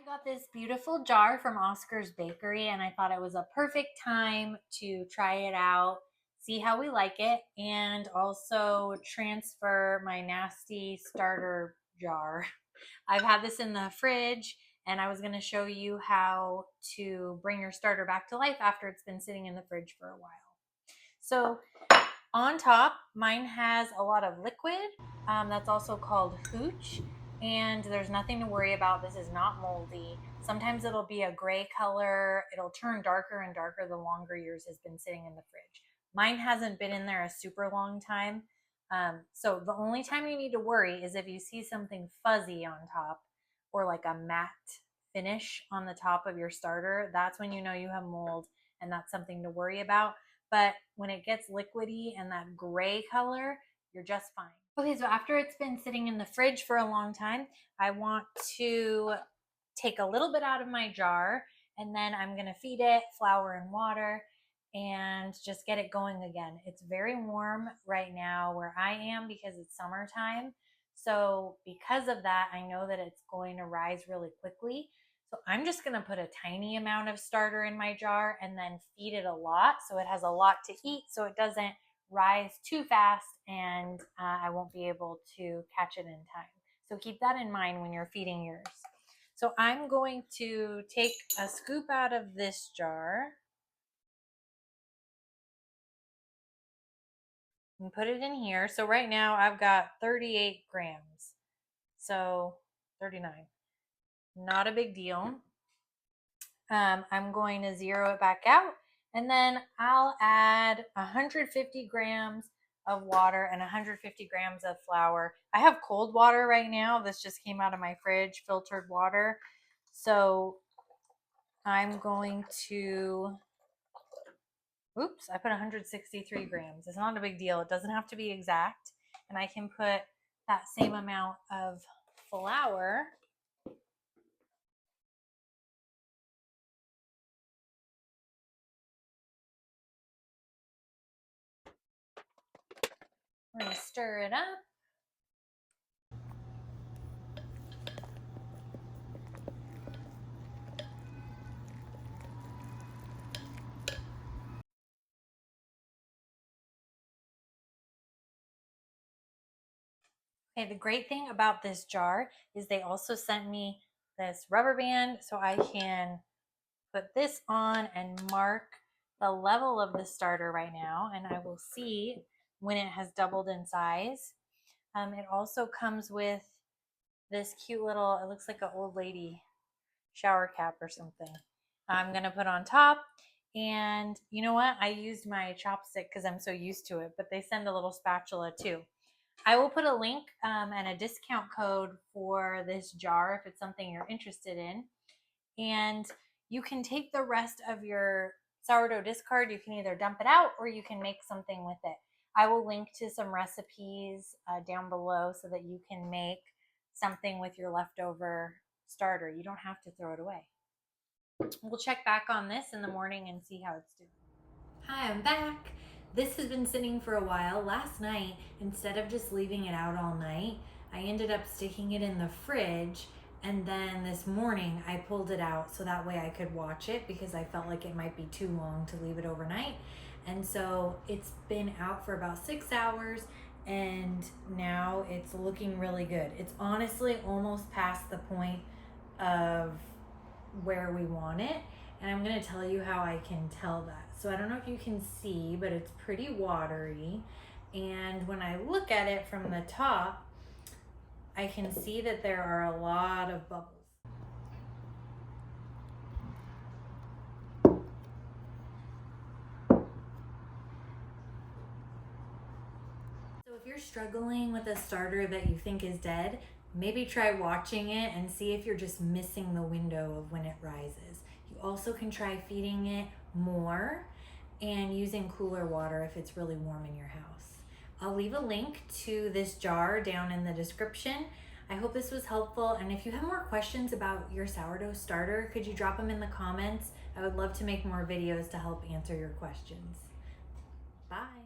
got this beautiful jar from Oscar's Bakery and I thought it was a perfect time to try it out, see how we like it, and also transfer my nasty starter jar. I've had this in the fridge and I was going to show you how to bring your starter back to life after it's been sitting in the fridge for a while. So on top, mine has a lot of liquid. That's also called hooch, and there's nothing to worry about. This is not moldy. Sometimes it'll be a gray color. It'll turn darker and darker the longer yours has been sitting in the fridge. Mine hasn't been in there a super long time. So the only time you need to worry is if you see something fuzzy on top or like a matte finish on the top of your starter. That's when you know you have mold, and that's something to worry about. But when it gets liquidy and that gray color, you're just fine. Okay, so after it's been sitting in the fridge for a long time, I want to take a little bit out of my jar, and then I'm gonna feed it flour and water and just get it going again. It's very warm right now where I am because it's summertime. So because of that, I know that it's going to rise really quickly. So I'm just gonna put a tiny amount of starter in my jar and then feed it a lot so it has a lot to eat so it doesn't rise too fast and I won't be able to catch it in time. So keep that in mind when you're feeding yours. So I'm going to take a scoop out of this jar and put it in here. So right now I've got 38 grams. So 39. Not a big deal. I'm going to zero it back out, and then I'll add 150 grams of water and 150 grams of flour. I have cold water right now. This just came out of my fridge, filtered water. So I'm going to, oops, I put 163 grams. It's not a big deal. It doesn't have to be exact. And I can put that same amount of flour We're going to stir it up. Okay, the great thing about this jar is they also sent me this rubber band so I can put this on and mark the level of the starter right now, and I will see when it has doubled in size. It also comes with this cute little, it looks like an old lady shower cap or something. I'm gonna put on top, and you know what? I used my chopstick because I'm so used to it, but they send a little spatula too. I will put a link and a discount code for this jar if it's something you're interested in. And you can take the rest of your sourdough discard. You can either dump it out or you can make something with it. I will link to some recipes down below so that you can make something with your leftover starter. You don't have to throw it away. We'll check back on this in the morning and see how it's doing. Hi, I'm back. This has been sitting for a while. Last night, instead of just leaving it out all night, I ended up sticking it in the fridge, and then this morning I pulled it out so that way I could watch it because I felt like it might be too long to leave it overnight. And so it's been out for about 6 hours, and now it's looking really good. It's honestly almost past the point of where we want it, and I'm going to tell you how I can tell that. So I don't know if you can see, but it's pretty watery, and when I look at it from the top, I can see that there are a lot of bubbles. So if you're struggling with a starter that you think is dead, maybe try watching it and see if you're just missing the window of when it rises. You also can try feeding it more and using cooler water if it's really warm in your house. I'll leave a link to this jar down in the description. I hope this was helpful, and if you have more questions about your sourdough starter, could you drop them in the comments? I would love to make more videos to help answer your questions. Bye.